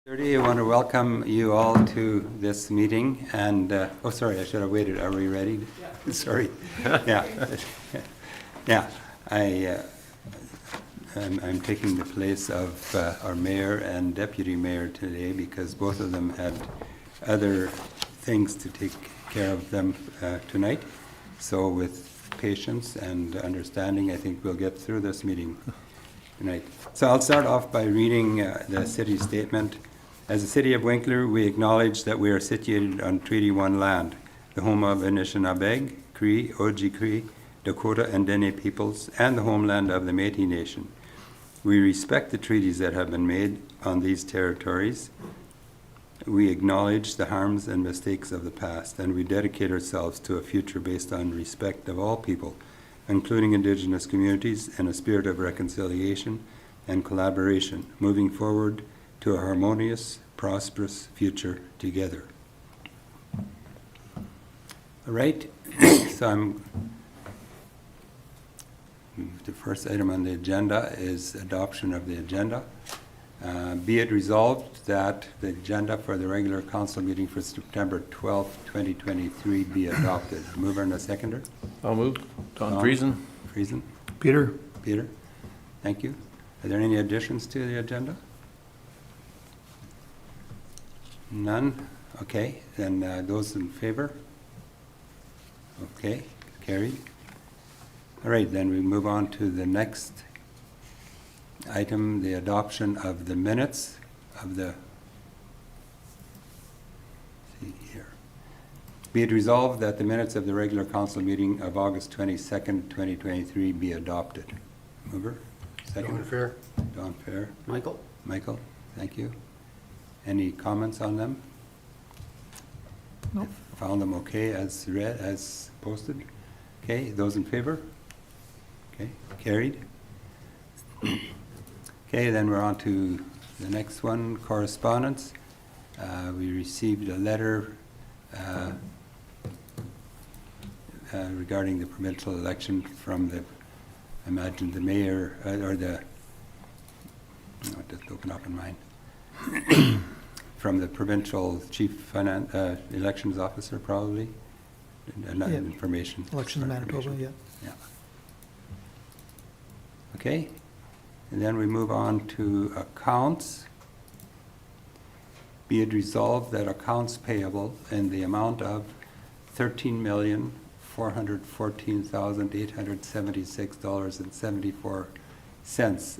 I want to welcome you all to this meeting, and oh, sorry, I should have waited. Are we ready? Yeah. Sorry. Yeah. I'm taking the place of our mayor and deputy mayor today because both of them had other things to take care of them tonight. So with patience and understanding, I think we'll get through this meeting tonight. So I'll start off by reading the city statement. As the City of Winkler, we acknowledge that we are situated on Treaty 1 land, the home of Anishinabeg, Cree, Oji-Cree, Dakota, and Dene peoples, and the homeland of the Métis Nation. We respect the treaties that have been made on these territories. We acknowledge the harms and mistakes of the past, and we dedicate ourselves to a future based on respect of all people, including Indigenous communities, and a spirit of reconciliation and collaboration, moving forward to a harmonious, prosperous future together. All right, so the first item on the agenda is adoption of the agenda. Be it resolved that the agenda for the regular council meeting for September 12th, 2023 be adopted. Mover and a seconder? I'll move. Don Friesen. Friesen. Peter. Peter. Thank you. Are there any additions to the agenda? None? Okay, then those in favor? Okay, carried. All right, then we move on to the next item, the adoption of the minutes of the, see here. Be it resolved that the minutes of the regular council meeting of August 22nd, 2023 be adopted. Mover? Second? Don Fair. Don Fair. Michael. Michael, thank you. Any comments on them? No. Found them okay as read, as posted? Okay, those in favor? Okay, carried. Okay, then we're on to the next one, correspondence. We received a letter regarding the provincial election from the, I imagine the mayor, or the, no, it doesn't open up in mine. From the provincial chief elections officer, probably. Yeah. Information. Elections in Manitoba, yeah. Yeah. Okay, and then we move on to accounts. Be it resolved that accounts payable in the amount of $13,414,876.74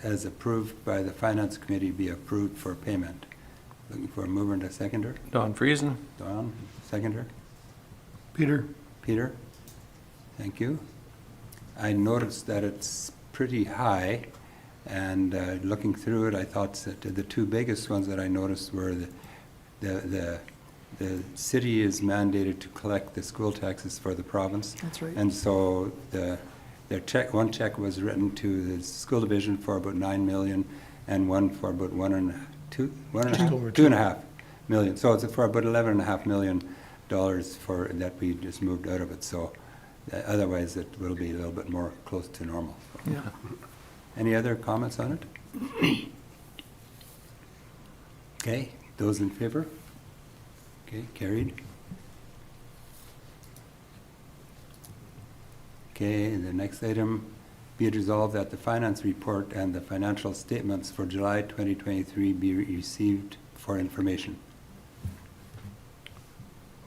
as approved by the Finance Committee be approved for payment. Looking for a mover and a seconder. Don Friesen. Don, seconder. Peter. Peter, thank you. I noticed that it's pretty high, and looking through it, I thought that the two biggest ones that I noticed were the city is mandated to collect the school taxes for the province. That's right. And so one check was written to the school division for about $9 million, and one for about two and a half million. So it's for about $11.5 million for that we just moved out of it. So otherwise it will be a little bit more close to normal. So. Yeah. Any other comments on it? Okay, those in favor? Okay, carried. Okay, the next item, be it resolved that the finance report and the financial statements for July 2023 be received for information.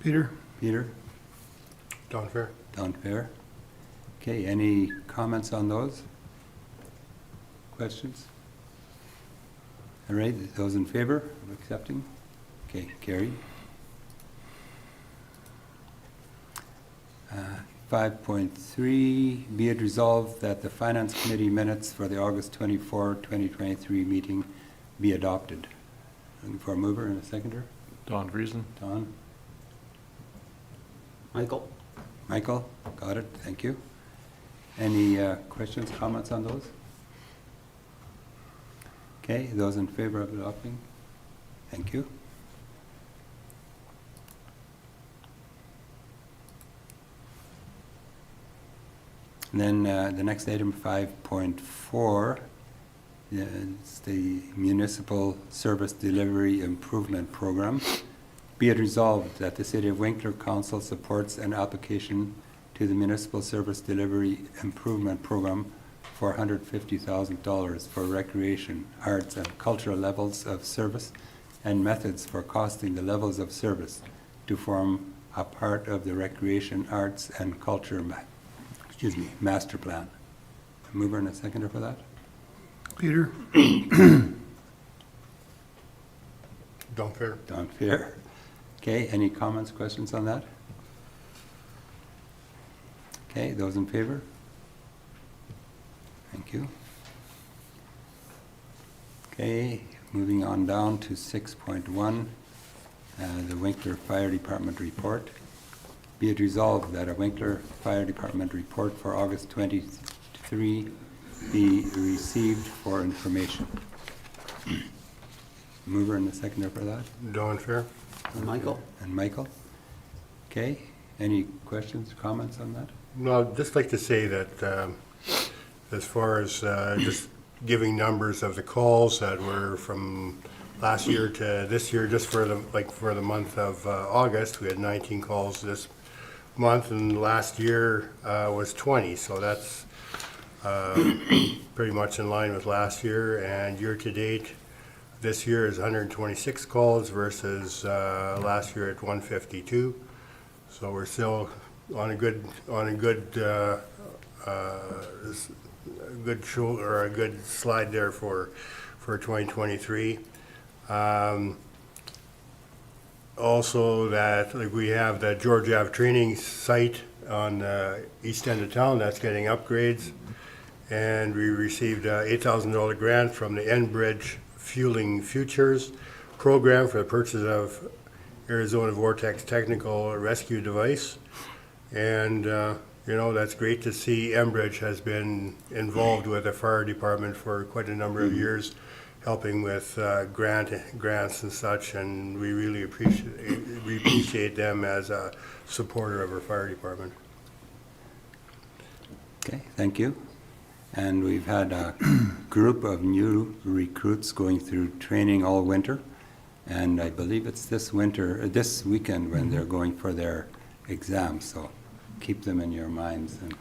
Peter. Peter? Don Fair. Don Fair. Okay, any comments on those? Questions? All right, those in favor of accepting? Okay, carried. 5.3, be it resolved that the Finance Committee minutes for the August 24, 2023 meeting be adopted. Looking for a mover and a seconder. Don Friesen. Don? Michael. Michael, got it, thank you. Any questions, comments on those? Okay, those in favor of adopting? Thank you. And then the next item, 5.4, It's the Municipal Service Delivery Improvement Program. Be it resolved that the City of Winkler Council supports an application to the Municipal Service Delivery Improvement Program for $150,000 for recreation, arts, and cultural levels of service and methods for costing the levels of service to form a part of the Recreation, Arts, and Culture master plan. A mover and a seconder for that? Peter? Don Fair? Don Fair. Okay, any comments, questions on that? Okay, those in favor? Thank you. Okay, moving on down to 6.1, the Winkler Fire Department report. Be it resolved that a Winkler Fire Department report for August 23 be received for information. Mover and the seconder for that? Don Fair? Michael? And Michael? Okay, any questions, comments on that? No, I'd just like to say that as far as just giving numbers of the calls that were from last year to this year, just for the month of August, we had 19 calls this month, and last year was 20, so that's pretty much in line with last year. And year to date, this year is 126 calls versus last year at 152. So we're still on a good show, or a good slide there for 2023. Also, that we have the George Ave training site on the east end of town that's getting upgrades, and we received a $8,000 grant from the Enbridge Fueling Futures program for the purchase of Arizona Vortex technical rescue device. And that's great to see. Enbridge has been involved with the fire department for quite a number of years, helping with grants and such, and we really appreciate them as a supporter of our fire department. Okay, thank you. And we've had a group of new recruits going through training all winter, and I believe it's this weekend when they're going for their exams, so keep them in your minds and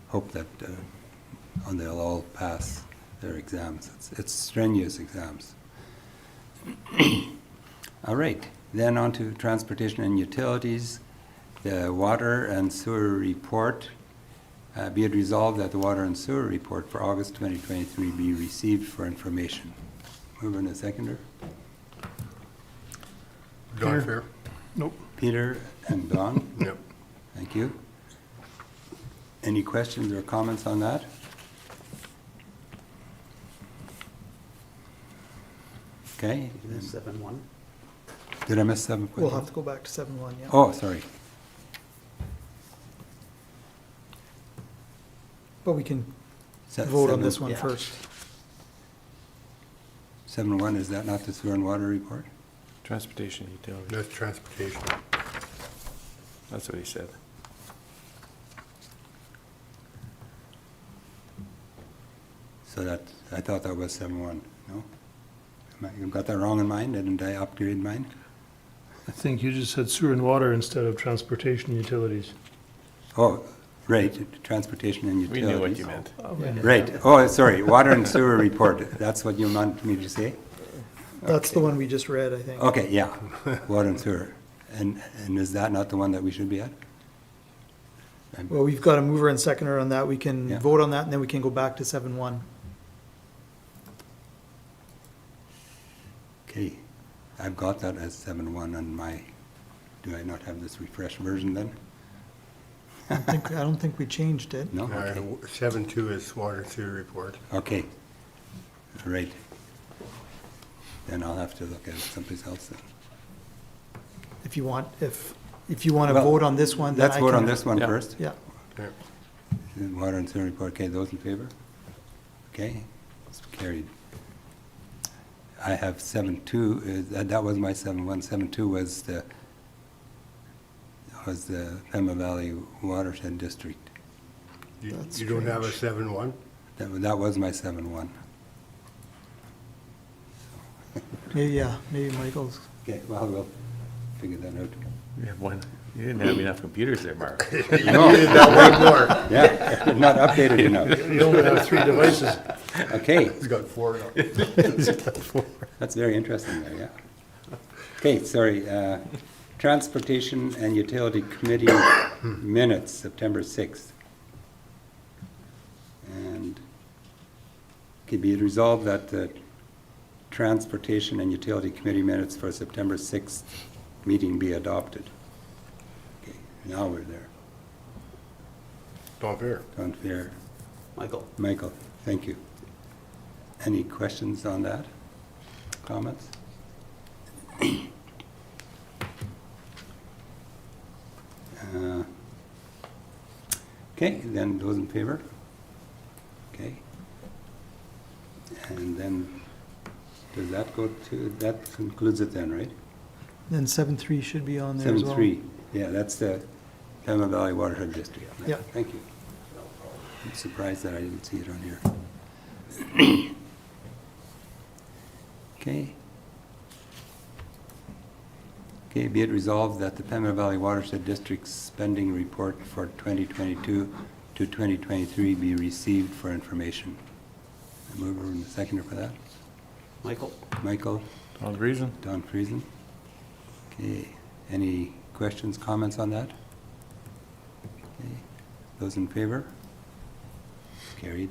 hope that they'll all pass their exams. It's strenuous exams. All right, then on to transportation and utilities. The water and sewer report. Be it resolved that the water and sewer report for August 2023 be received for information. Mover and a seconder. Don Peter? Fair? Nope. Peter and Don. Yep. Thank you. Any questions or comments on that? Okay. then- 7-1. Did I miss 7.1? We'll have to go back to 7-1, yeah. Oh, sorry. But we can Se- vote on seven- this one yeah. first. 7.1, is that not the sewer and water report? Transportation utilities. That's transportation. That's what he said. So that, I thought that was 7.1, no? You got that wrong in mine? Didn't I upgrade mine? I think you just said sewer and water instead of transportation utilities. Oh, right, transportation and We utilities. knew what you meant. Yeah. Right, oh, sorry, water and sewer report, that's what you want me to say? That's the one we just read, I think. Okay, yeah, water and sewer. And is that not the one that we should be at? Well, we've got a mover and seconder on that. We can Yeah. vote on that, and then we can go back to 7-1. Okay, I've got that as 7.1 on my, do I not have this refreshed version then? I don't think we changed it. No? Okay. 7.2 is water and sewer report. Okay, all right. Then I'll have to look at it someplace else then. If you want to Well, vote on this one, then I Let's can. vote on this one Yeah. first. Yeah. Okay. Water and sewer report, okay, those in favor? Okay, it's carried. I have 7.2, that was my 7.1. 7.2 was the Pima Valley Watershed District. You That's don't have a strange. 7.1? That was my 7.1. maybe Michael's. Okay, well, we'll figure that out. You have one, you didn't have enough computers there, Mark. You needed that one more. Yeah, not updated enough. You only have 3 devices. Okay, He's got 4 now. that's very interesting there, yeah. Okay, sorry, Transportation and Utility Committee minutes, September 6th. And can be resolved that the Transportation and Utility Committee minutes for September 6th meeting be adopted. Okay, now we're there. Don Fair. Don Fair. Michael. Michael, thank you. Any questions on that? Comments? Okay, then those in favor? Okay. And then, does that go to, that concludes it then, right? Then 7.3 should be on there as well. 7.3, yeah, that's the Pima Valley Watershed District. Yeah. Thank you. I'm surprised that I didn't see it on here. Okay. Okay, be it resolved that the Pima Valley Watershed District's spending report for 2022 to 2023 be received for information. A mover and a seconder for that. Michael. Michael, All the reason? Don Friesen. Okay, any questions, comments on that? Okay, those in favor? Carried.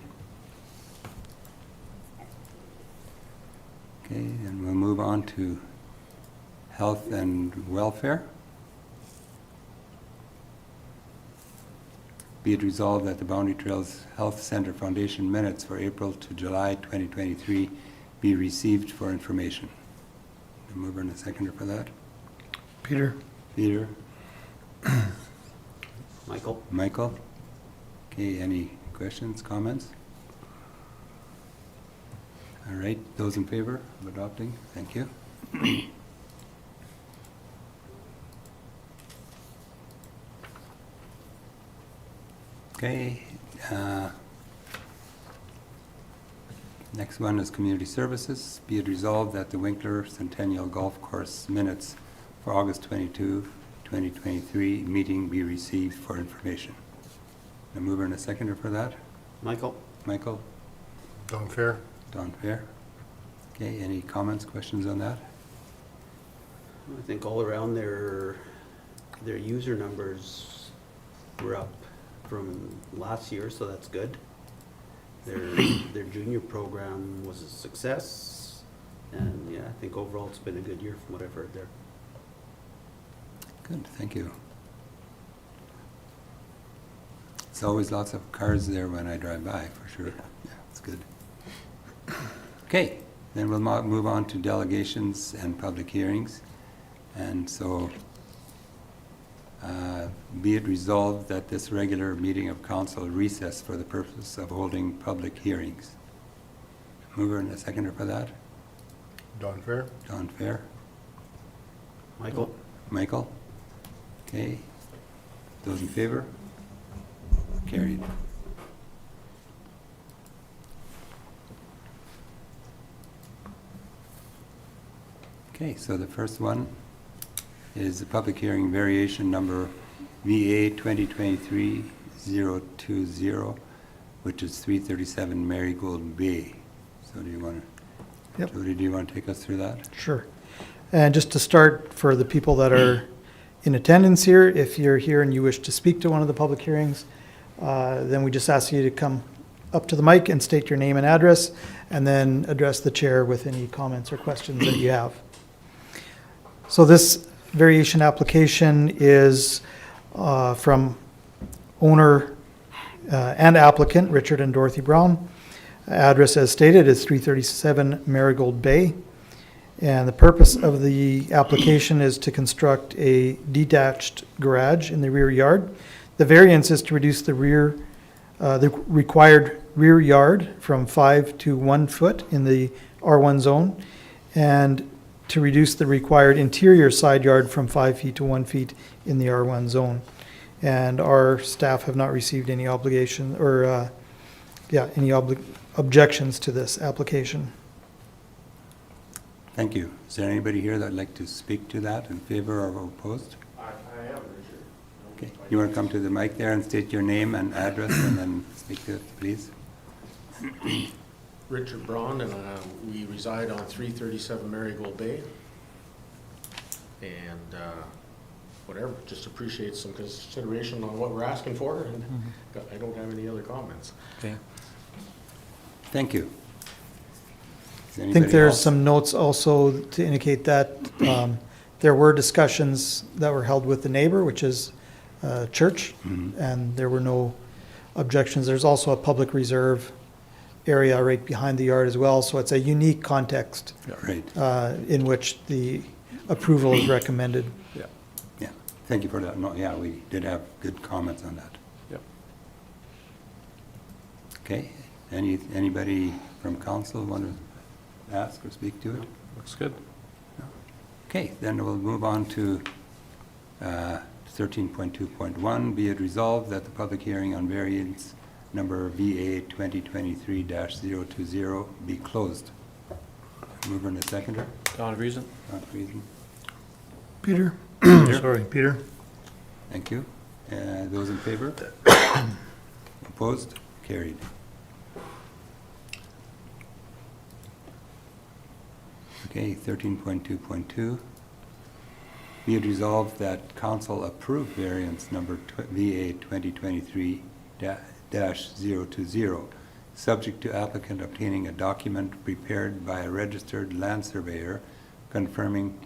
Okay, and we'll move on to health and welfare. Be it resolved that the Boundary Trails Health Center Foundation minutes for April to July 2023 be received for information. A mover and a seconder for that. Peter? Peter, Michael. Michael. Okay, any questions, comments? All right, those in favor of adopting, thank you. Okay, next one is community services. Be it resolved that the Winkler Centennial Golf Course minutes for August 22, 2023 meeting be received for information. A mover and a seconder for that. Michael. Michael, Don Fair. Don Fair. Okay, any comments, questions on that? I think all around their user numbers were up from last year, so that's good. Their junior program was a success, and yeah, I think overall it's been a good year from what I've heard there. Good, thank you. It's always lots of cars there when I drive by, for sure. Yeah, it's good. Okay, then we'll move on to delegations and public hearings. And so, be it resolved that this regular meeting of council recess for the purpose of holding public hearings. Mover and a seconder for that. Don Fair. Don Fair. Michael. Michael? Okay. Those in favor? Carried. Okay, so the first one is the public hearing variation number VA 2023-020, which is 337 Marigold Bay. So do you want to, Yep. Jody, do you want to take us through that? Sure. And just to start, for the people that are in attendance here, if you're here and you wish to speak to one of the public hearings, then we just ask you to come up to the mic and state your name and address, and then address the chair with any comments or questions that you have. So this variation application is from owner and applicant, Richard and Dorothy Brown. Address as stated is 337 Marigold Bay. And the purpose of the application is to construct a detached garage in the rear yard. The variance is to reduce the required rear yard from 5 to 1 foot in the R1 zone, and to reduce the required interior side yard from 5 feet to 1 feet in the R1 zone. And our staff have not received any obligation or objections to this application. Thank you. Is there anybody here that'd like to speak to that in favor or opposed? I am, Richard. Okay, you want to come to the mic there and state your name and address and then speak to it, please? Richard Braun, and we reside on 337 Marigold Bay. And whatever, just appreciate some consideration on what we're asking for, and I don't have any other comments. Okay. Thank you. Is I anybody think there's else? some notes also to indicate that there were discussions that were held with the neighbor, which is church, and there were no objections. There's also a public reserve area right behind the yard as well, so it's a unique context Right, in which the approval is recommended. yeah. Thank you for that. No, yeah, we did have good comments on that. Yep. Okay, anybody from council want to ask or speak to it? Looks good. Okay, then we'll move on to 13.2.1. Be it resolved that the public hearing on variance number VA 2023-020 be closed. Mover and a seconder. Don Reason? Not reason. Peter? Sorry, Peter? Thank you. Those in favor? Opposed? Carried. Okay, 13.2.2. Be it resolved that council approve variance number VA 2023-020, subject to applicant obtaining a document prepared by a registered land surveyor confirming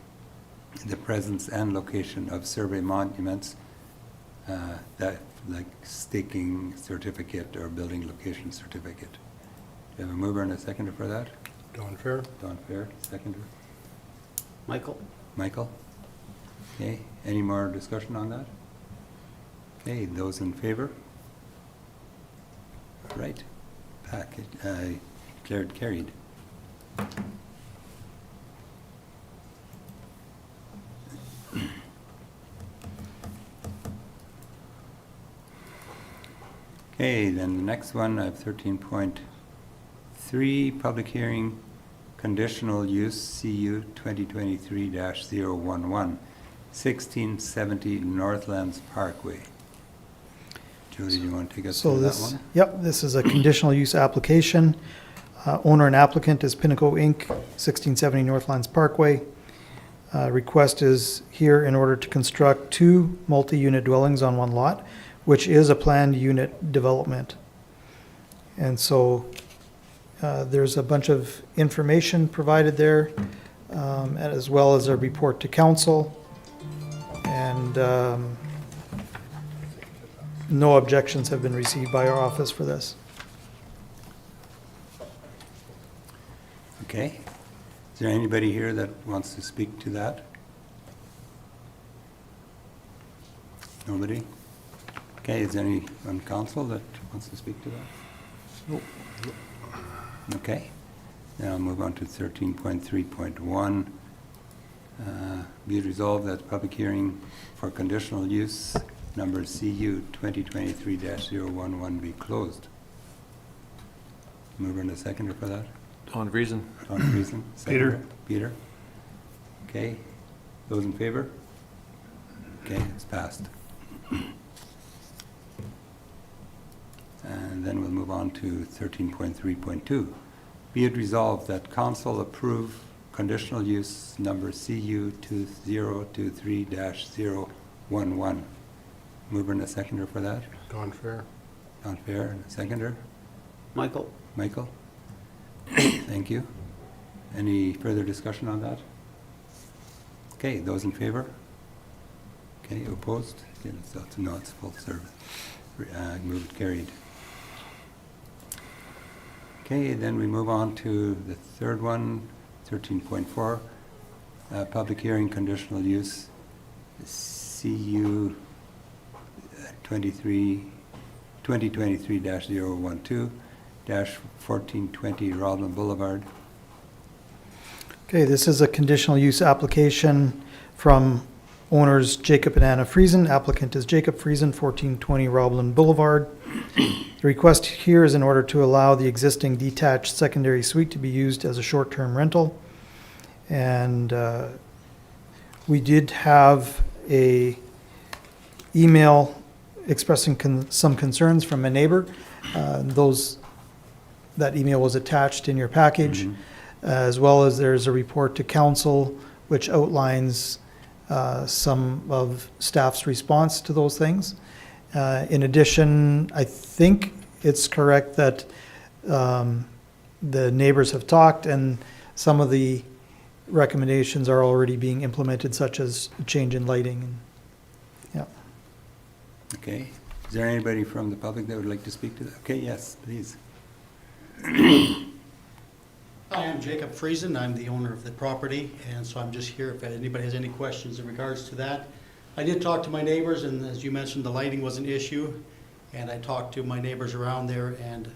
the presence and location of survey monuments, that like staking certificate or building location certificate. Do you have a mover and a seconder for that? Don Fair? Don Fair, seconder. Michael? Michael? Okay, any more discussion on that? Okay, those in favor? Right. Declared carried. Okay, then the next one, I have 13.3, public hearing, conditional use, CU 2023-011, 1670 Northlands Parkway. Judy, do you want to take us So through that this, one? yep, this is a conditional use application. Owner and applicant is Pinnacle Inc., 1670 Northlands Parkway. Request is here in order to construct 2 multi-unit dwellings on one lot, which is a planned unit development. And so there's a bunch of information provided there, as well as a report to council. And no objections have been received by our office for this. Okay. Is there anybody here that wants to speak to that? Nobody? Okay, is there any on council that wants to speak to that? Nope. Okay, then I'll move on to 13.3.1. Be it resolved that the public hearing for conditional use number CU 2023-011 be closed. Mover and a seconder for that? Don Reason? On reason? Peter. Peter? Okay, those in favor? Okay, it's passed. And then we'll move on to 13.3.2. Be it resolved that council approve conditional use number CU 2023-011. Mover and a seconder for that? Don Fair? Don Fair and a seconder? Michael? Michael? Thank you. Any further discussion on that? Okay, those in favor? Okay, opposed? Okay, no, it's full service. Moved, carried. Okay, then we move on to the third one, 13.4, public hearing conditional use, CU 2023-012, 1420 Rodman Boulevard. Okay, this is a conditional use application from owners Jacob and Anna Friesen. Applicant is Jacob Friesen, 1420 Roblin Boulevard. The request here is in order to allow the existing detached secondary suite to be used as a short-term rental. And we did have a email expressing some concerns from a neighbor. That email was attached in your package, as well as there's a report to council which outlines some of staff's response to those things. In addition, I think it's correct that the neighbors have talked and some of the recommendations are already being implemented, such as a change in lighting. And, yeah. Okay. Is there anybody from the public that would like to speak to that? Okay, yes, please. Hi, I'm Jacob Friesen. I'm the owner of the property, and so I'm just here if anybody has any questions in regards to that. I did talk to my neighbors, and as you mentioned, the lighting was an issue, and I talked to my neighbors around there, and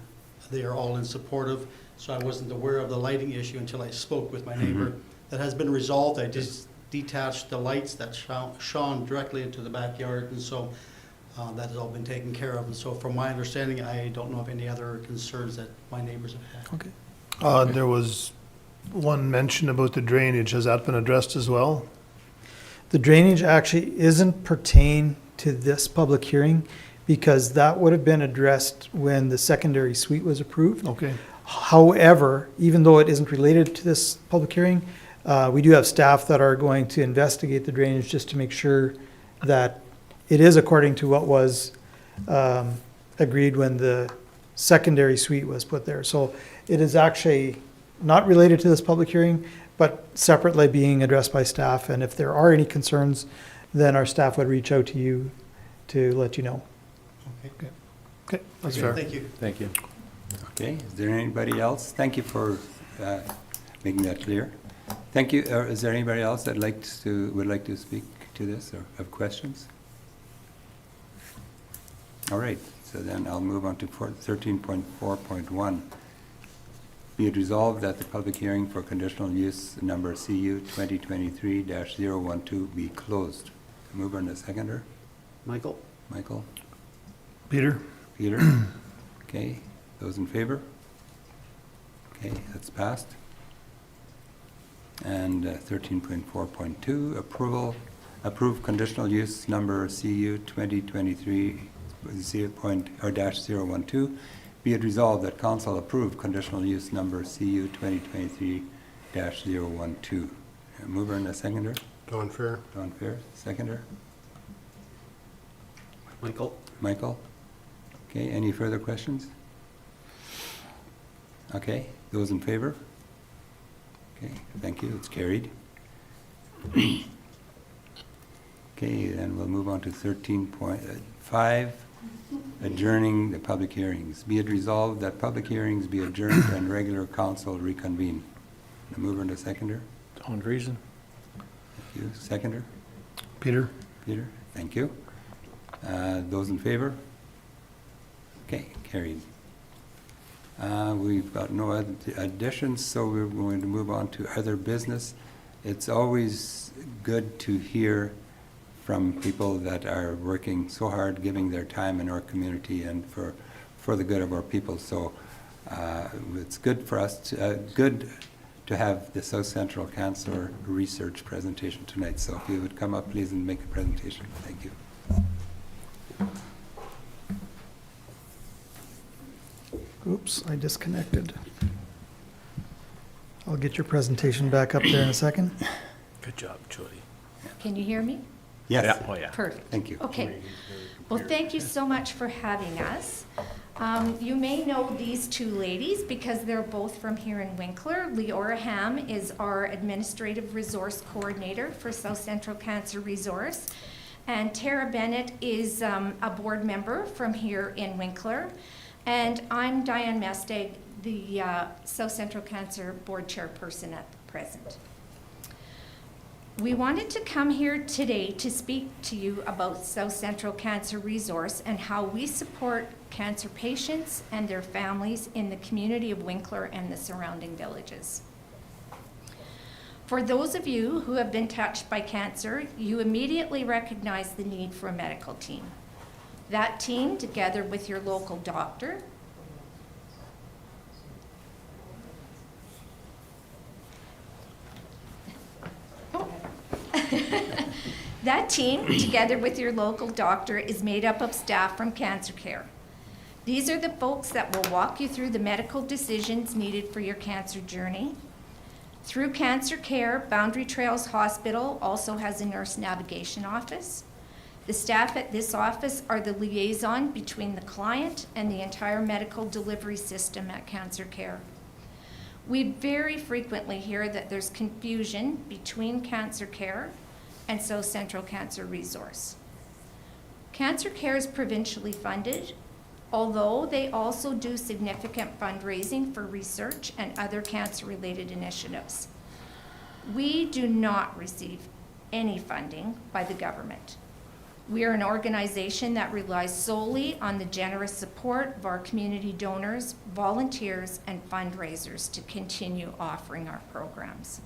they are all in supportive, so I wasn't aware of the lighting issue until I spoke with my neighbor. That has been resolved. I just detached the lights that shone directly into the backyard, and so that has all been taken care of. And so from my understanding, I don't know of any other concerns that my neighbors have had. Okay. There was one mention about the drainage. Has that been addressed as well? The drainage actually isn't pertain to this public hearing because that would have been addressed when the secondary suite was approved. Okay. However, even though it isn't related to this public hearing, we do have staff that are going to investigate the drainage just to make sure that it is according to what was agreed when the secondary suite was put there. So it is actually not related to this public hearing, but separately being addressed by staff. And if there are any concerns, then our staff would reach out to you to let you know. Okay. Okay, that's fair. Thank you. Thank you. Okay, is there anybody else? Thank you for making that clear. Thank you. Is there anybody else that would like to speak to this or have questions? All right, so then I'll move on to 13.4.1. Be it resolved that the public hearing for conditional use number CU 2023-012 be closed. Mover and a seconder. Michael? Michael? Peter? Peter? Okay, those in favor? Okay, that's passed. And 13.4.2, approve conditional use number CU 2023-012. Be it resolved that council approve conditional use number CU 2023-012. Mover and a seconder. Don Fair. Don Fair, seconder. Michael? Michael? Okay, any further questions? Okay, those in favor? Okay, thank you, it's carried. Okay, then we'll move on to 13.5, adjourning the public hearings. Be it resolved that public hearings be adjourned and regular council reconvene. The mover and the seconder? Don Reason. Thank you. Seconder? Peter? Peter, thank you. Those in favor? Okay, carried. We've got no other additions, so we're going to move on to other business. It's always good to hear from people that are working so hard, giving their time in our community and for the good of our people. So it's good for us, good to have the South Central Cancer Research presentation tonight. So if you would come up, please, and make a presentation. Thank you. Oops, I disconnected. I'll get your presentation back up there in a second. Good job, Jody. Can you hear me? Yes. Yeah, oh yeah. Perfect. Thank you. Okay. Well, thank you so much for having us. You may know these two ladies because they're both from here in Winkler. Leora Ham is our Administrative Resource Coordinator for South Central Cancer Resource. And Tara Bennett is a board member from here in Winkler. And I'm Diane Mesteg, the South Central Cancer Board Chairperson at present. We wanted to come here today to speak to you about South Central Cancer Resource and how we support cancer patients and their families in the community of Winkler and the surrounding villages. For those of you who have been touched by cancer, you immediately recognize the need for a medical team. That team, together with your local doctor, That team, together with your local doctor, is made up of staff from Cancer Care. These are the folks that will walk you through the medical decisions needed for your cancer journey. Through Cancer Care, Boundary Trails Hospital also has a nurse navigation office. The staff at this office are the liaison between the client and the entire medical delivery system at Cancer Care. We very frequently hear that there's confusion between Cancer Care and South Central Cancer Resource. Cancer Care is provincially funded, although they also do significant fundraising for research and other cancer-related initiatives. We do not receive any funding by the government. We are an organization that relies solely on the generous support of our community donors, volunteers, and fundraisers to continue offering our programs.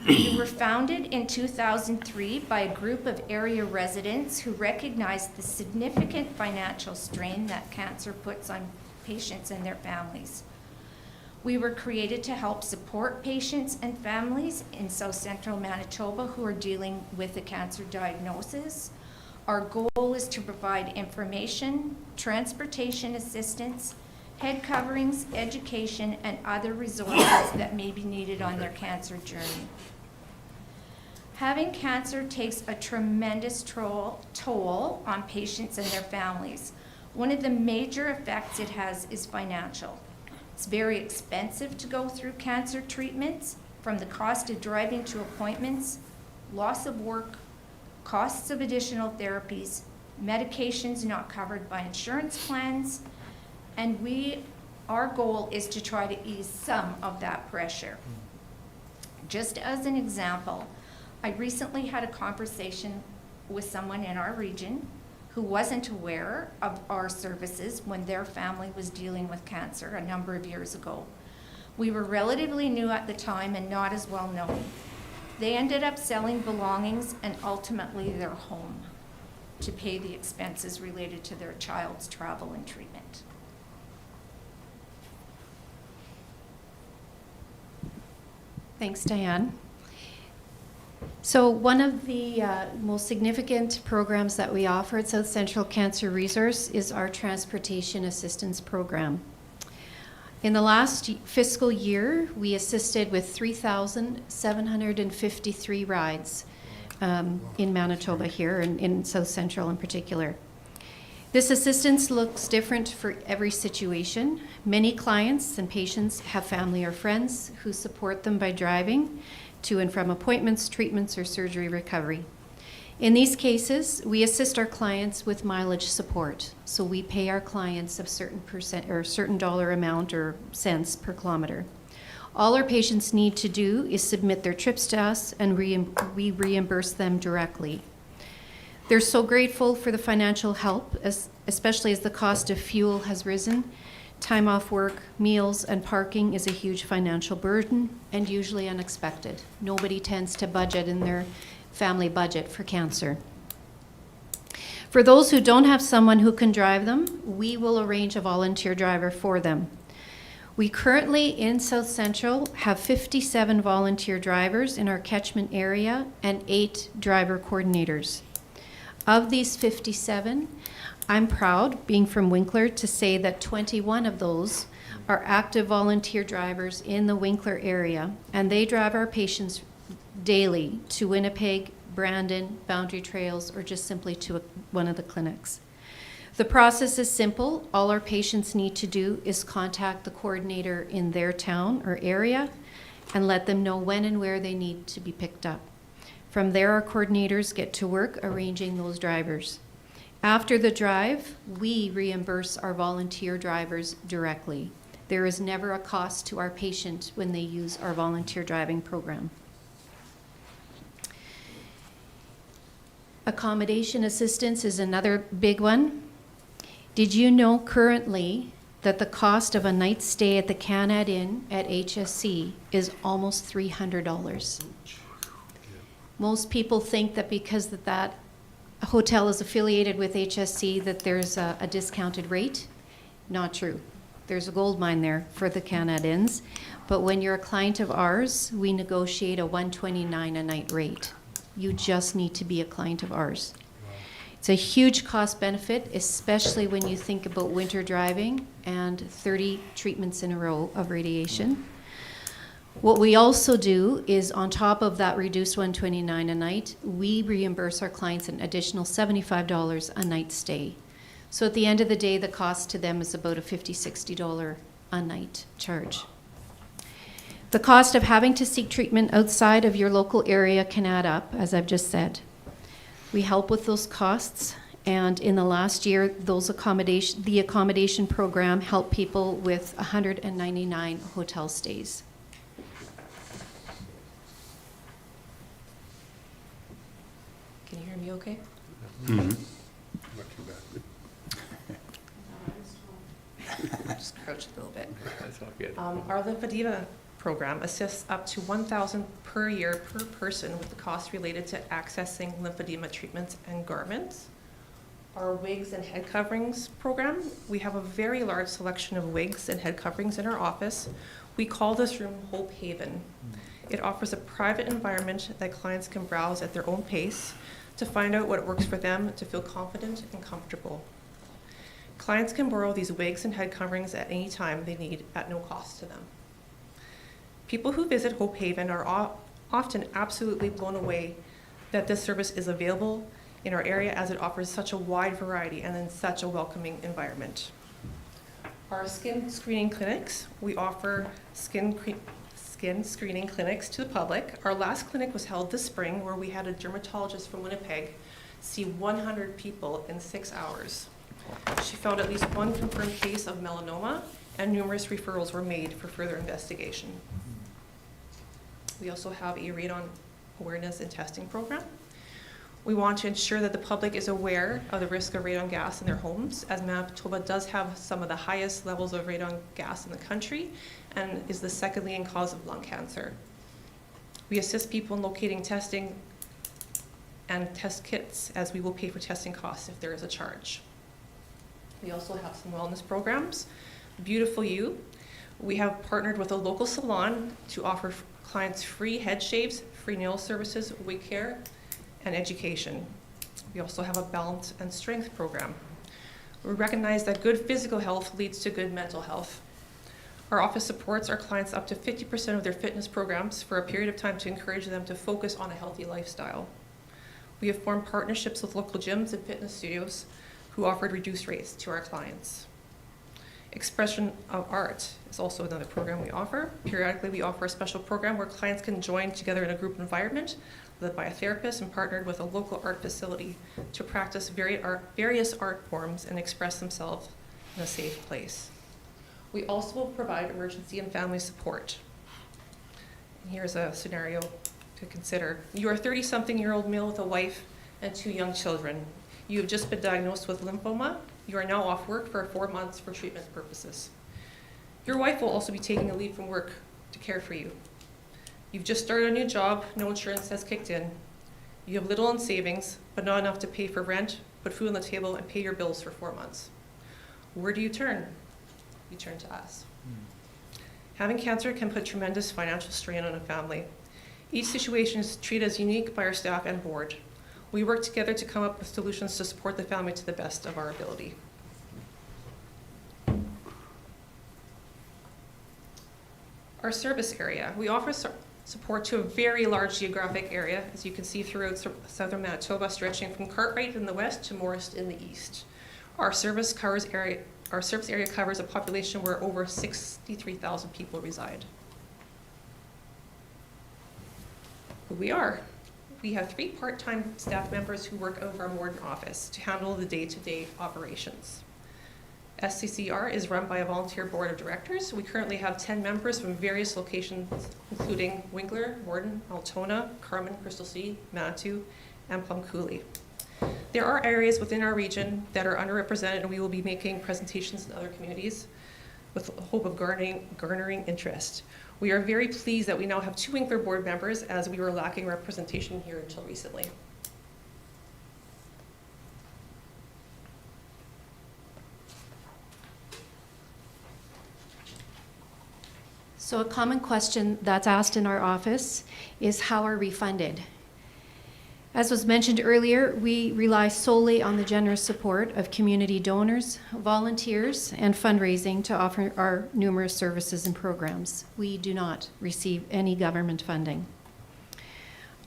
We were founded in 2003 by a group of area residents who recognized the significant financial strain that cancer puts on patients and their families. We were created to help support patients and families in South Central Manitoba who are dealing with a cancer diagnosis. Our goal is to provide information, transportation assistance, head coverings, education, and other resources that may be needed on their cancer journey. Having cancer takes a tremendous toll on patients and their families. One of the major effects it has is financial. It's very expensive to go through cancer treatments, from the cost of driving to appointments, loss of work, costs of additional therapies, medications not covered by insurance plans, and our goal is to try to ease some of that pressure. Just as an example, I recently had a conversation with someone in our region who wasn't aware of our services when their family was dealing with cancer a number of years ago. We were relatively new at the time and not as well known. They ended up selling belongings and ultimately their home to pay the expenses related to their child's travel and treatment. Thanks, Diane. So one of the most significant programs that we offer at South Central Cancer Resource is our Transportation Assistance Program. In the last fiscal year, we assisted with 3,753 rides in Manitoba here, and in South Central in particular. This assistance looks different for every situation. Many clients and patients have family or friends who support them by driving to and from appointments, treatments, or surgery recovery. In these cases, we assist our clients with mileage support. So we pay our clients a certain percent or certain dollar amount or cents per kilometer. All our patients need to do is submit their trips to us, and we reimburse them directly. They're so grateful for the financial help, especially as the cost of fuel has risen. Time off work, meals, and parking is a huge financial burden and usually unexpected. Nobody tends to budget in their family budget for cancer. For those who don't have someone who can drive them, we will arrange a volunteer driver for them. We currently in South Central have 57 volunteer drivers in our catchment area and 8 driver coordinators. Of these 57, I'm proud, being from Winkler, to say that 21 of those are active volunteer drivers in the Winkler area, and they drive our patients daily to Winnipeg, Brandon, Boundary Trails, or just simply to one of the clinics. The process is simple. All our patients need to do is contact the coordinator in their town or area and let them know when and where they need to be picked up. From there, our coordinators get to work arranging those drivers. After the drive, we reimburse our volunteer drivers directly. There is never a cost to our patient when they use our volunteer driving program. Accommodation assistance is another big one. Did you know currently that the cost of a night's stay at the Canad Inn at HSC is almost $300? Most people think that because that hotel is affiliated with HSC that there's a discounted rate. Not true. there's a gold mine there for the Canadians. But when you're a client of ours, we negotiate a $129 a night rate. You just need to be a client of ours. It's a huge cost benefit, especially when you think about winter driving and 30 treatments in a row of radiation. What we also do is, on top of that reduced $129 a night, we reimburse our clients an additional $75 a night stay. So at the end of the day, the cost to them is about a $50, $60 a night charge. The cost of having to seek treatment outside of your local area can add up, as I've just said. We help with those costs, and in the last year, the accommodation program helped people with 199 hotel stays. Can you hear me okay? Mhm. Not too bad. Just crouch a little bit. That's all good. Our lymphedema program assists up to $1,000 per year per person with the costs related to accessing lymphedema treatments and garments. Our wigs and head coverings program, we have a very large selection of wigs and head coverings in our office. We call this room Hope Haven. It offers a private environment that clients can browse at their own pace to find out what works for them to feel confident and comfortable. Clients can borrow these wigs and head coverings at any time they need at no cost to them. People who visit Hope Haven are often absolutely blown away that this service is available in our area, as it offers such a wide variety and in such a welcoming environment. Our skin screening clinics, we offer skin screening clinics to the public. Our last clinic was held this spring, where we had a dermatologist from Winnipeg see 100 people in 6 hours. She found at least one confirmed case of melanoma, and numerous referrals were made for further investigation. We also have a radon awareness and testing program. We want to ensure that the public is aware of the risk of radon gas in their homes, as Manitoba does have some of the highest levels of radon gas in the country and is the second leading cause of lung cancer. We assist people in locating testing and test kits, as we will pay for testing costs if there is a charge. We also have some wellness programs. Beautiful You. We have partnered with a local salon to offer clients free head shaves, free nail services, wig care, and education. We also have a balance and strength program. We recognize that good physical health leads to good mental health. Our office supports our clients up to 50% of their fitness programs for a period of time to encourage them to focus on a healthy lifestyle. We have formed partnerships with local gyms and fitness studios who offered reduced rates to our clients. Expression of art is also another program we offer. Periodically, we offer a special program where clients can join together in a group environment led by a therapist and partnered with a local art facility to practice various art forms and express themselves in a safe place. We also provide emergency and family support. And here's a scenario to consider. You are a 30-something-year-old male with a wife and 2 young children. You have just been diagnosed with lymphoma. You are now off work for 4 months for treatment purposes. Your wife will also be taking a leave from work to care for you. You've just started a new job, no insurance has kicked in. You have little in savings, but not enough to pay for rent, put food on the table, and pay your bills for 4 months. Where do you turn? You turn to us. Having cancer can put tremendous financial strain on a family. Each situation is treated as unique by our staff and board. We work together to come up with solutions to support the family to the best of our ability. Our service area. We offer support to a very large geographic area, as you can see throughout southern Manitoba, stretching from Cartwright in the west to Morris in the east. Our service area covers a population where over 63,000 people reside. Who we are. We have 3 part-time staff members who work out of our Morden office to handle the day-to-day operations. SCCR is run by a volunteer board of directors. We currently have 10 members from various locations, including Winkler, Morden, Altona, Carman, Crystal City, Manitou, and Plum Coulee. There are areas within our region that are underrepresented, and we will be making presentations in other communities with the hope of garnering interest. We are very pleased that we now have 2 Winkler board members, as we were lacking representation here until recently. So a common question that's asked in our office is how are we funded? As was mentioned earlier, we rely solely on the generous support of community donors, volunteers, and fundraising to offer our numerous services and programs. We do not receive any government funding.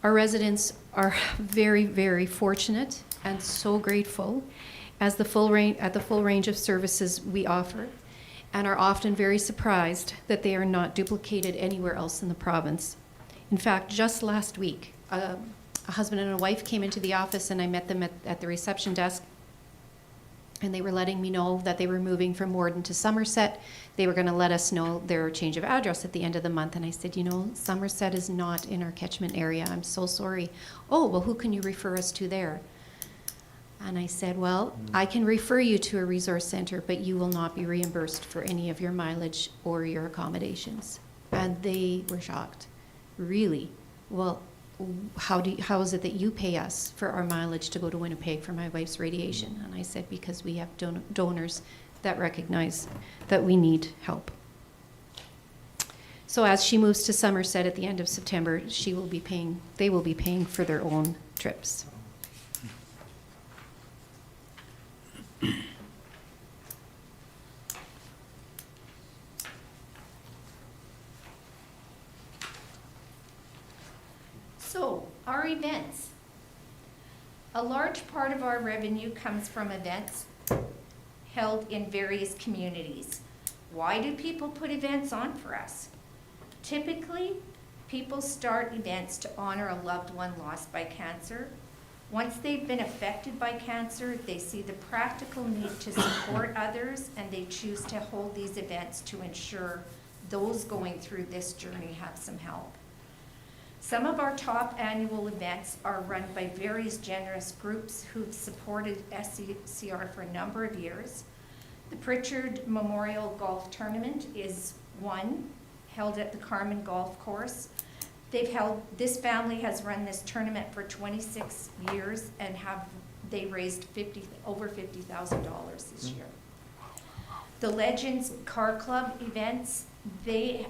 Our residents are very, very fortunate and so grateful at the full range of services we offer, and are often very surprised that they are not duplicated anywhere else in the province. In fact, just last week, a husband and a wife came into the office, and I met them at the reception desk, and they were letting me know that they were moving from Morden to Somerset. They were going to let us know their change of address at the end of the month, and I said, you know, Somerset is not in our catchment area. I'm so sorry. Oh, well, who can you refer us to there? And I said, well, I can refer you to a resource center, but you will not be reimbursed for any of your mileage or your accommodations. And they were shocked. Really? Well, how is it that you pay us for our mileage to go to Winnipeg for my wife's radiation? And I said, because we have donors that recognize that we need help. So as she moves to Somerset at the end of September, they will be paying for their own trips. So, our events. A large part of our revenue comes from events held in various communities. Why do people put events on for us? Typically, people start events to honor a loved one lost by cancer. Once they've been affected by cancer, they see the practical need to support others, and they choose to hold these events to ensure those going through this journey have some help. Some of our top annual events are run by various generous groups who've supported SCCR for a number of years. The Pritchard Memorial Golf Tournament is one, held at the Carmen Golf Course. This family has run this tournament for 26 years and they raised over $50,000 this year. The Legends Car Club events, they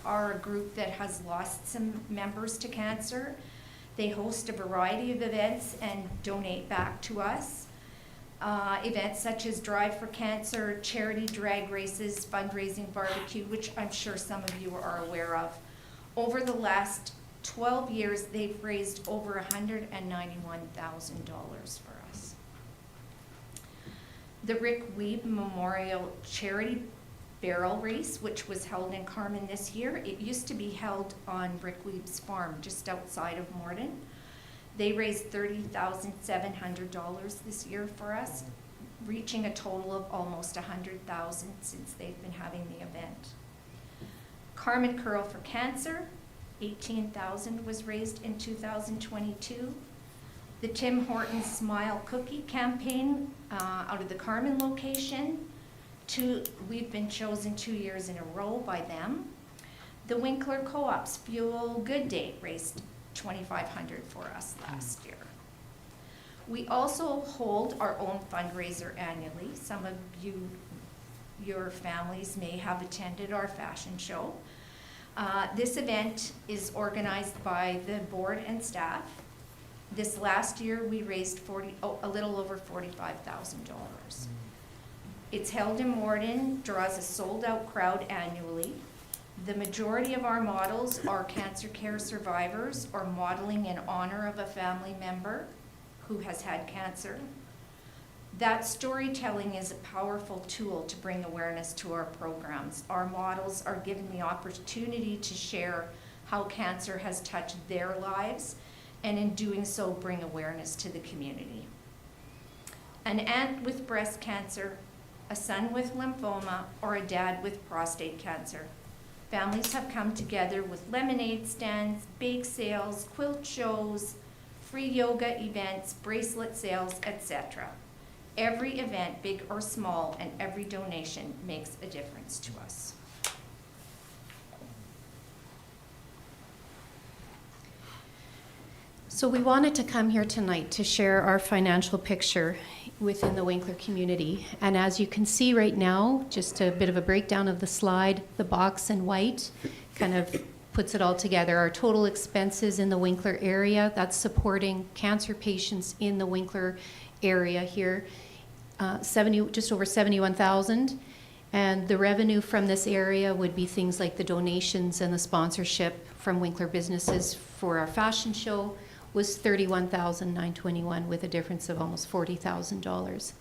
are a group that has lost some members to cancer. They host a variety of events and donate back to us. Events such as Drive for Cancer, charity drag races, fundraising barbecue, which I'm sure some of you are aware of. Over the last 12 years, they've raised over $191,000 for us. The Rick Weeb Memorial Charity Barrel Race, which was held in Carmen this year. It used to be held on Rick Weeb's farm just outside of Morden. They raised $30,700 this year for us, reaching a total of almost $100,000 since they've been having the event. Carmen Curl for Cancer, $18,000 was raised in 2022. The Tim Hortons Smile Cookie campaign out of the Carmen location, we've been chosen 2 years in a row by them. The Winkler Co-op's Fuel Good Day raised $2,500 for us last year. We also hold our own fundraiser annually. Some of your families may have attended our fashion show. This event is organized by the board and staff. This last year, we raised a little over $45,000. It's held in Morden, draws a sold-out crowd annually. The majority of our models are cancer care survivors or modeling in honor of a family member who has had cancer. That storytelling is a powerful tool to bring awareness to our programs. Our models are given the opportunity to share how cancer has touched their lives, and in doing so, bring awareness to the community. An aunt with breast cancer, a son with lymphoma, or a dad with prostate cancer. Families have come together with lemonade stands, bake sales, quilt shows, free yoga events, bracelet sales, etc. Every event, big or small, and every donation makes a difference to us. So we wanted to come here tonight to share our financial picture within the Winkler community. And as you can see right now, just a bit of a breakdown of the slide, the box in white kind of puts it all together. Our total expenses in the Winkler area, that's supporting cancer patients in the Winkler area here, just over 71,000. And the revenue from this area would be things like the donations and the sponsorship from Winkler businesses for our fashion show was $31,921 with a difference of almost $40,000.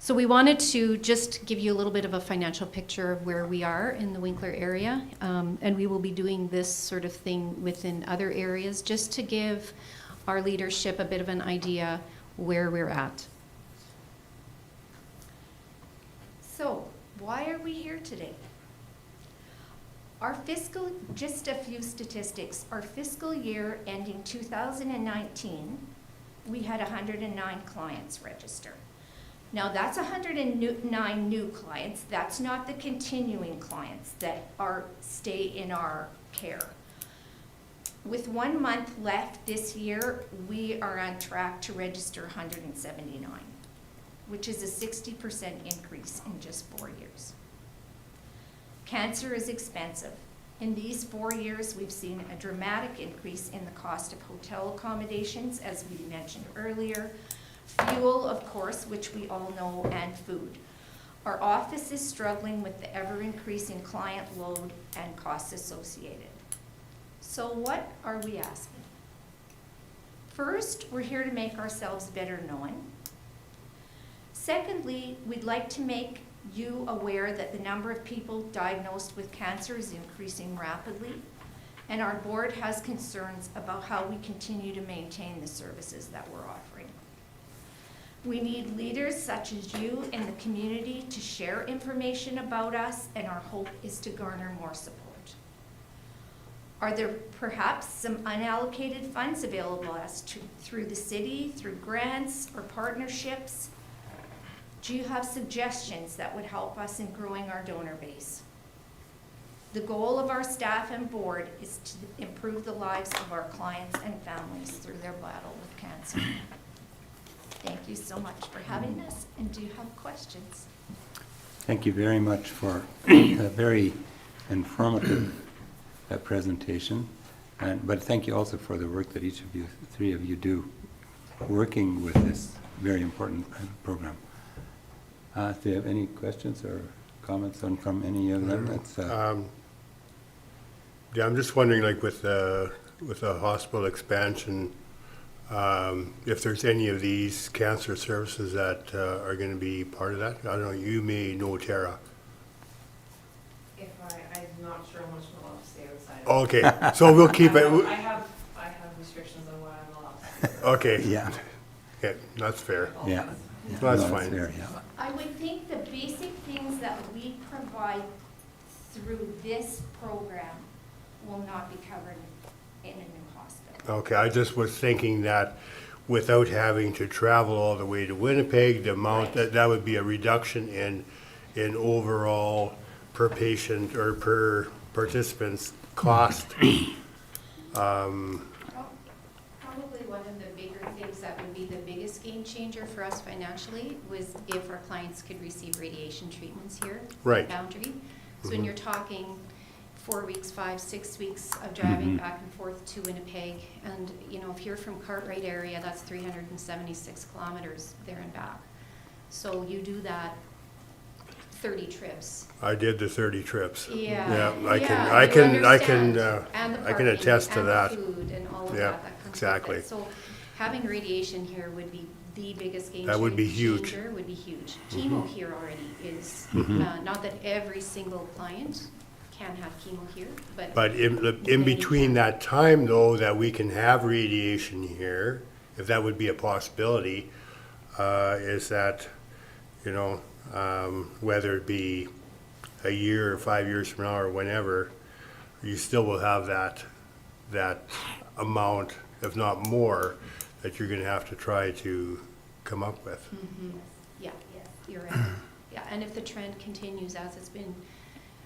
So we wanted to just give you a little bit of a financial picture of where we are in the Winkler area. And we will be doing this sort of thing within other areas just to give our leadership a bit of an idea where we're at. So, why are we here today? Our fiscal, just a few statistics, our fiscal year ending 2019, we had 109 clients register. Now that's 109 new clients, that's not the continuing clients that stay in our care. With 1 month left this year, we are on track to register 179, which is a 60% increase in just 4 years. Cancer is expensive. In these 4 years, we've seen a dramatic increase in the cost of hotel accommodations, as we mentioned earlier, fuel, of course, which we all know, and food. Our office is struggling with the ever-increasing client load and costs associated. So what are we asking? First, we're here to make ourselves better known. Secondly, we'd like to make you aware that the number of people diagnosed with cancer is increasing rapidly, and our board has concerns about how we continue to maintain the services that we're offering. We need leaders such as you in the community to share information about us, and our hope is to garner more support. Are there perhaps some unallocated funds available through the city, through grants or partnerships? Do you have suggestions that would help us in growing our donor base? The goal of our staff and board is to improve the lives of our clients and families through their battle with cancer. Thank you so much for having us, and do you have questions? Thank you very much for a very informative presentation. But thank you also for the work that each of you, three of you, do working with this very important program. Do you have any questions or comments from any of them? Yeah, I'm just wondering, like with the hospital expansion, if there's any of these cancer services that are going to be part of that. I don't know, you may know, Tara. I'm not sure how much I'm allowed to say outside. Okay, so we'll keep it. I have restrictions on what I'm allowed to say. Okay. Yeah. Yeah, that's fair. Yeah. That's No, fine. fair, yeah. I would think the basic things that we provide through this program will not be covered in a new hospital. Okay, I just was thinking that without having to travel all the way to Winnipeg, the amount, that would be a reduction in overall per patient or per participant's cost. Probably one of the bigger things that would be the biggest game changer for us financially was if our clients could receive radiation treatments here. Right. Boundary. So when you're talking 4 weeks, 5, 6 weeks of driving back and forth to Winnipeg, and you know, if you're from Cartwright area, that's 376 kilometers there and back. So you do that 30 trips. I did the 30 trips. Yeah. Yeah, I you can understand. And the I can parking attest to and that. the food and all of Yeah, that comes with exactly. it. So having radiation here would be the biggest game That would be huge. changer, would be huge. Chemo here already is, not that every single client can have chemo here, but. But in between that time, though, that we can have radiation here, if that would be a possibility, is that, you know, whether it be a year or 5 years from now or whenever, you still will have that amount, if not more, that you're going to have to try to come up with. Yeah, you're right. Yeah, and if the trend continues as it's been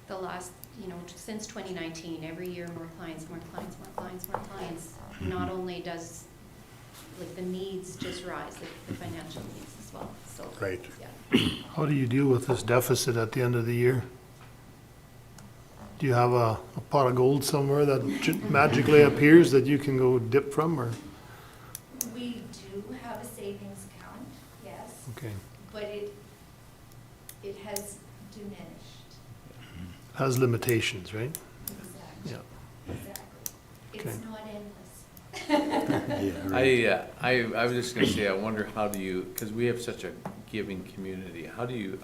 the last, you know, since 2019, every year more clients, more clients, more clients, more clients. Not only does like the needs just rise, like the financial needs as well, so. Right. Yeah. How do you deal with this deficit at the end of the year? Do you have a pot of gold somewhere that magically appears that you can go dip from, or? We do have a savings account, yes, Okay, but it has diminished. has limitations, right? Exactly. Yeah. Exactly. It's Okay. not endless. Yeah, right. I was just gonna say, I wonder how do you, because we have such a giving community, how do you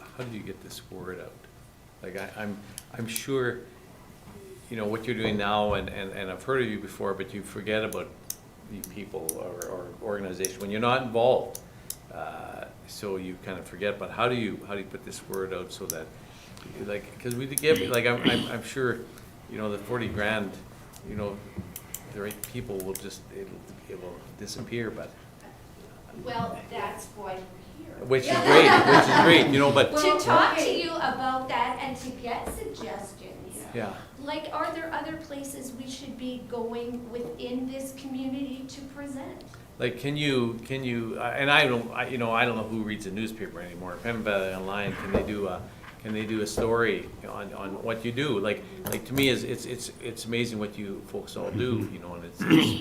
get this word out? Like, I'm sure, you know, what you're doing now, and I've heard of you before, but you forget about you people or organization when you're not involved. So you kind of forget, but how do you put this word out so that, like, because we give, like, I'm sure, you know, the 40 grand, you know, the right people will just, it will disappear, but, Well, that's why we're here. which is great, you know, but, To talk to you about that and to get suggestions. yeah. Like, are there other places we should be going within this community to present? Like, can you, and I don't know who reads a newspaper anymore, Pemba online, can they do a story on what you do? Like to me, it's amazing what you folks all do, you know, and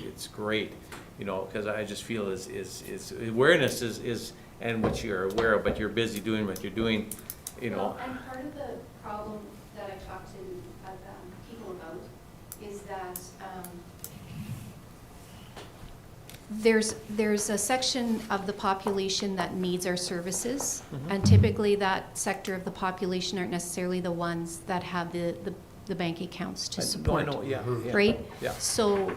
it's great, you know, because I just feel is awareness is, and what you're aware of, but you're busy doing what you're doing, you know. Well, and part of the problem that I talk to people about is that there's a section of the population that needs our services, and typically that sector of the population aren't necessarily the ones that have the bank accounts to support. No, I know, yeah. Right? Yeah. So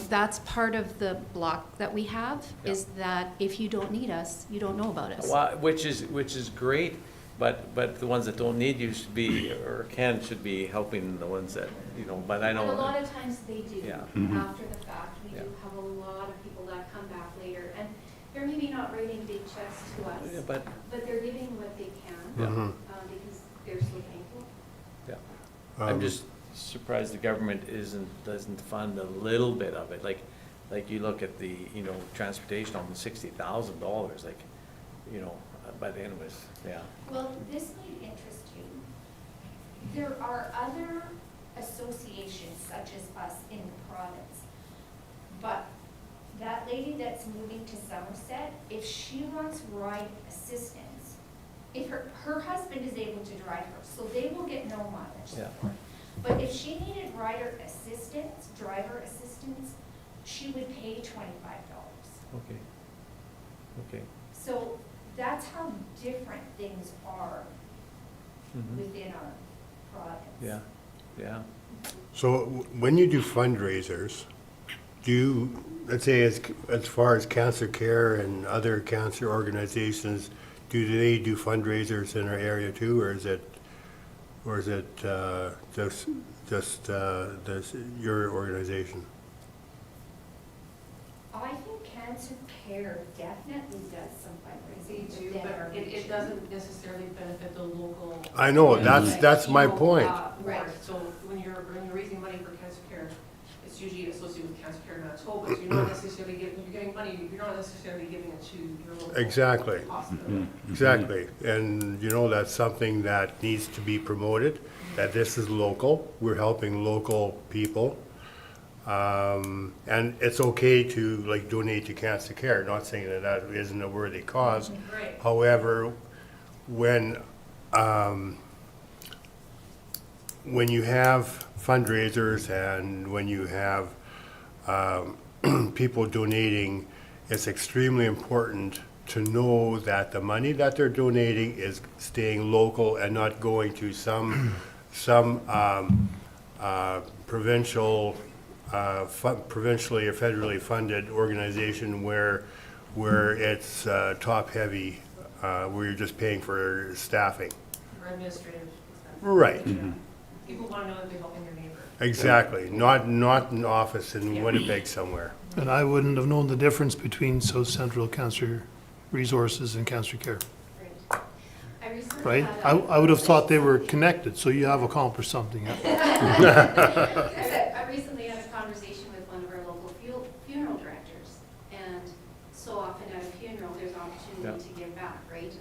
that's part of the block that we have, is that if you don't need us, you don't know about us. Well, which is great, but the ones that don't need you should be, or should be helping the ones that, you know, but I know. And a lot of times they do, Yeah. after the fact. We do have a lot of people that come back later, and they're maybe not writing big checks to us, Yeah, but, but they're giving what they can, yeah, because they're so thankful. yeah. I'm just surprised the government doesn't fund a little bit of it, like you look at the, you know, transportation, almost $60,000, like, you know, but anyways, yeah. Well, this might interest you. There are other associations such as us in the province, but that lady that's moving to Somerset, if she wants ride assistance, if her husband is able to drive her, so they will get no mileage Yeah. support. But if she needed driver assistance, she would pay $25. Okay. Okay. So that's how different things are Mhm. within our province. Yeah, yeah. So when you do fundraisers, do you, let's say as far as cancer care and other cancer organizations, do they do fundraisers in our area too, or is it just your organization? I think cancer care definitely does some fundraising. They do, within our but it region. doesn't necessarily benefit the local. I know, that's my people, point. Right. board. So when you're raising money for cancer care, it's usually associated with Cancer Care Manitoba, so you're not necessarily you're getting money, you're not necessarily giving it to your local. Exactly. Hospital. Exactly, and you know, that's something that needs to be promoted, that this is local, we're helping local people. And it's okay to like donate to cancer care, not saying that that isn't a worthy cause. Right. However, when you have fundraisers and when you have people donating, it's extremely important to know that the money that they're donating is staying local and not going to some provincially or federally funded organization where it's top heavy, where you're just paying for staffing. For administrative expenses. Right. Yeah. People want to know that they're helping their neighbor. Exactly, not an office in Winnipeg somewhere. And I wouldn't have known the difference between South Central Cancer Resources and Cancer Care, Right. I recently right? had I would have thought they were connected, so you have accomplished something. I recently had a conversation with one of our local funeral directors, and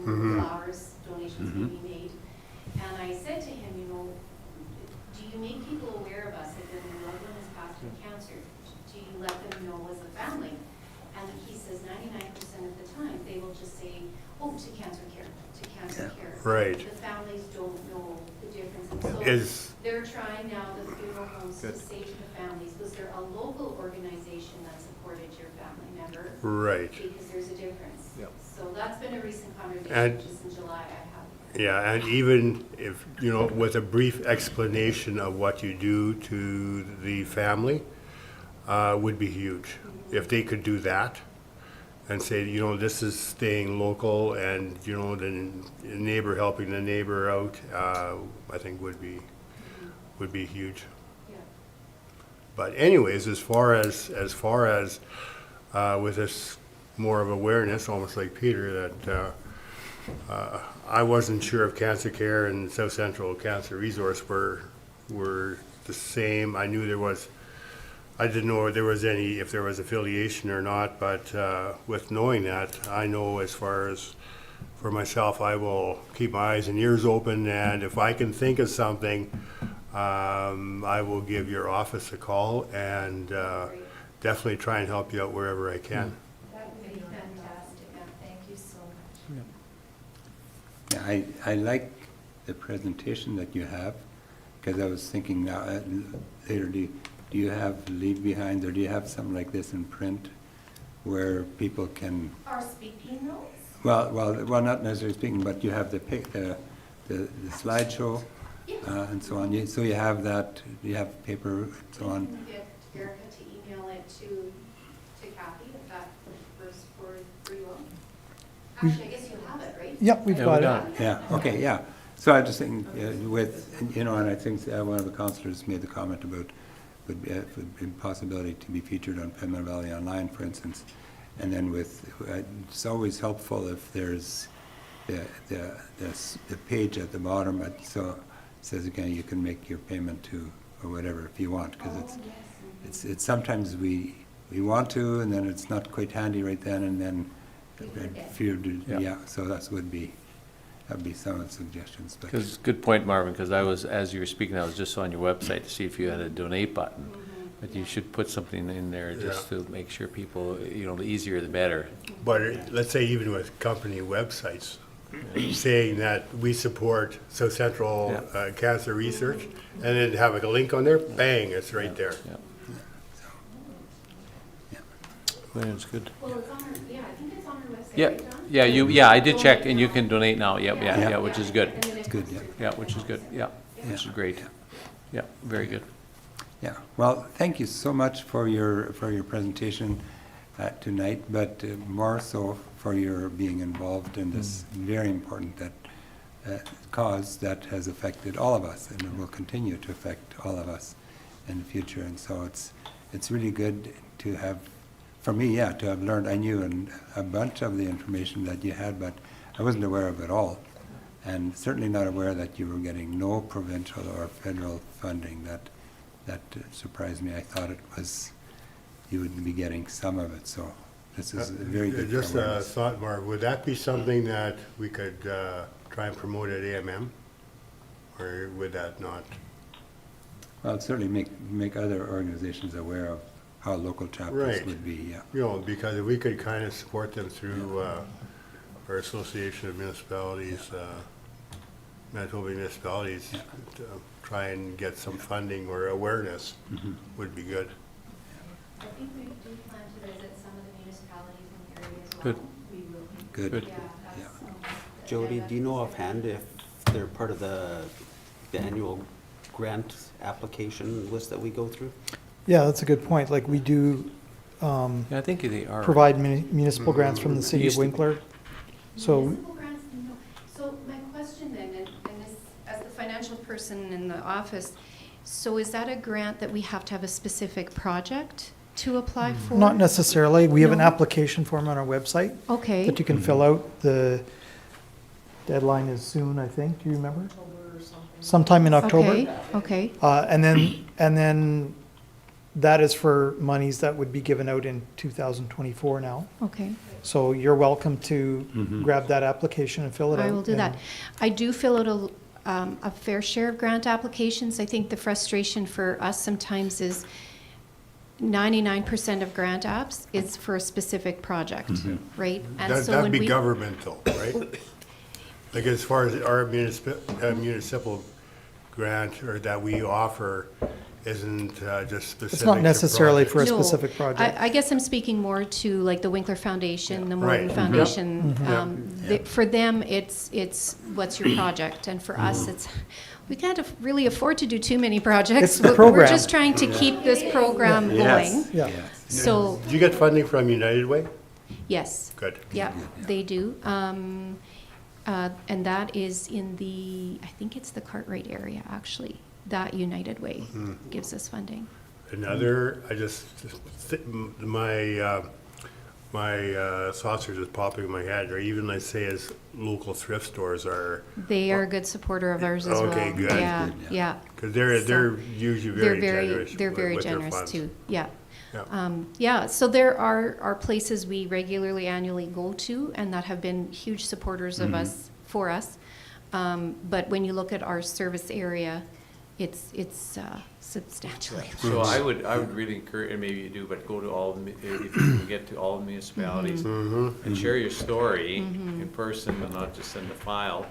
Mhm. flowers, donations can be made. And I said to him, you know, do you make people aware of us, like when your loved one has passed with cancer, do you let them know as a family? And he says 99% of the time, they will just say, oh, to cancer care, to cancer care. Right. The families don't know the difference. And so Is, they're trying now, the funeral homes, to Good. say to the families, was there a local organization that supported your family member? right. Because there's a difference. Yep. So that's been a recent conversation, And- just in July I have. Yeah, and even if, you know, with a brief explanation of what you do to the family, would be huge. If they could do that and say, you know, this is staying local and, you know, the neighbor helping the neighbor out, I think would be huge. Yeah. But anyways, as far as with this more of awareness, almost like Peter, that I wasn't sure if Cancer Care and South Central Cancer Resource were the same. I knew I didn't know if there was affiliation or not, but with knowing that, I know as far as for myself, I will keep my eyes and ears open, and if I can think of something, I will give your office a call and definitely try and help you out wherever I can. That would be fantastic, and thank you so much. Yeah, I like the presentation that you have, because I was thinking now, later, do you have leave behind, or do you have something like this in print where people can, Our speaking notes? well, not necessarily speaking, but you have the slideshow and so on. So you have that, you have paper and so on. Can you get Erica to email it to Kathy, if that works for you all? Actually, I guess you have it, right? Yep, we've Yeah, got we it. got it. Yeah, okay, yeah. So I just think and I think one of the councillors made the comment about would be a possibility to be featured on Pembina Valley Online, for instance. And then it's always helpful if there's the page at the bottom, so it says again, you can make your payment to, or whatever, if you want, because it's sometimes we want to, and then it's not quite handy right then, and then so that'd be some of the suggestions. But Because, good point, Marvin, because as you were speaking, I was just on your website to see if you had a donate button. But you should put something in there just to make sure people, the easier the better. But let's say even with company websites, saying that we support South Central Cancer Research, and then have a link on there, bang, it's right there. Yeah. That's good. Well, it's on our, I think it's on our website, Yeah, right, John? I did check, and you can donate now, yeah, which is good. And then it good, goes yeah. to- Yeah, which is good, which is great. Yeah, very good. Yeah, well, thank you so much for your presentation tonight, but more so for your being involved in this very important cause that has affected all of us, and it will continue to affect all of us in the future. And so it's really good to have, for me, to have learned. I knew a bunch of the information that you had, but I wasn't aware of it all, and certainly not aware that you were getting no provincial or federal funding. That surprised me. I thought you would be getting some of it, so this is a very good Just a awareness. thought, Mark, would that be something that we could try and promote at AMM? Or would that not? Well, it'd certainly make other organizations aware of how local chapters Right. would be, yeah. You know, because if we could kind of support them through our Association of Municipalities, Manitoba Municipalities, to try and get some funding or awareness would be good. I think we do plan to visit some of the municipalities in the area as well. Good. We will. Good. Yeah, that's, Jody, do you know offhand if they're part of the annual grant application list that we go through? Yeah, that's a good point. Like, we do Yeah, I think they are. provide municipal grants from the city of Used to be. Winkler. So, Municipal grants, no. So my question then, and this, as the financial person in the office, so is that a grant that we have to have a specific project to apply for? not necessarily. We have an No? application form on our website Okay. that you can fill out. The deadline is soon, I think. Do you remember? Sometime in October. Okay. And then that is for monies that would be given out in 2024 now. Okay. So you're welcome to Mhm. grab that application and fill it out. I will do that. and- I do fill out a fair share of grant applications. I think the frustration for us sometimes is 99% of grant apps is for a specific project, right? And so That'd when be we governmental, right? Like as far as our municipal grant or that we offer isn't just specific. It's not to necessarily for a projects. specific project. I guess I'm speaking more to like the Winkler Foundation, the Right. Morton Mhm. Foundation. Yep. For them, it's what's your project, and for us, it's we can't really afford to do too many projects. It's the We're program. just trying to keep this program going. Yeah. So Did you get funding from United Way? yes, Good. yeah, they do. And that is in the, I think it's the Cartwright area, actually. That United Way gives us funding. Another, my saucer just popping in my head, or even let's say as local thrift stores are, They are a good supporter of ours as well. Okay, good. Yeah, Good, yeah. because they're usually very generous. They're very with their generous funds. too, yeah. Yeah. Yeah, so there are places we regularly, annually go to, and that have been huge supporters of us, for us. But when you look at our service area, it's substantially. So I would really encourage, and maybe you do, but go to all, if you can get to all the municipalities and share your story in person and not just send a file,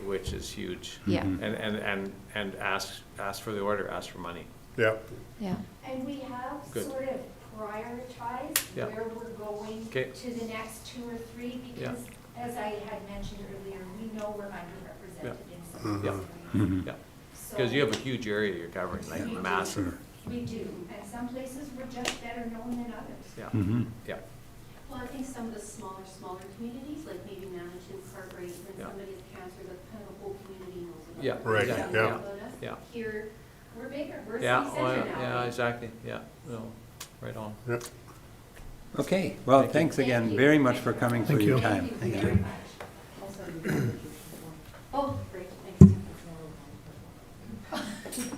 which is huge. Yeah. And ask for the order, ask for money. Yeah. Yeah. And we have Good. sort of prioritized Yeah. where we're going Okay. to the next 2 or 3, because as I had mentioned earlier, we know we're underrepresented in some of Yeah. these areas. Yeah, So because you have a huge area you're covering, like we do. massive. We do, and some places we're just better known than others. Yeah, Mhm. yeah. Well, I think some of the smaller communities, like maybe Manitou, Cartwright, when Yeah. somebody has cancer, the kind of the whole community knows about Yeah, us. Right, Knows yeah. about us. Yeah. Here, We're bigger, we're a Yeah, city well, center now. yeah, exactly, yeah, no, right on. Okay, well, Thank you. thanks again very much for coming, for Thank your you. time. Thank you very much. Oh, great, thanks.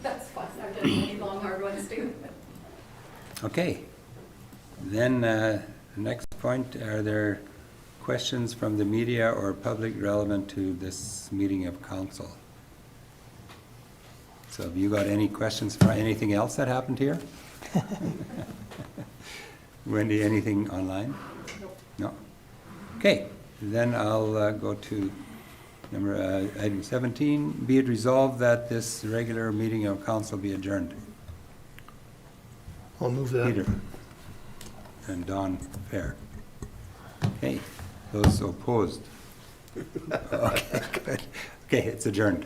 That's fun, I've done many long, hard ones too. Okay, then, the next point, are there questions from the media or public relevant to this meeting of council? So have you got any questions for anything else that happened here? Wendy, anything online? No? Okay, then I'll go to item 17. Be it resolved that this regular meeting of council be adjourned. I'll move that. Peter and Don Fair. Okay, those opposed? Okay, good. Okay, it's adjourned.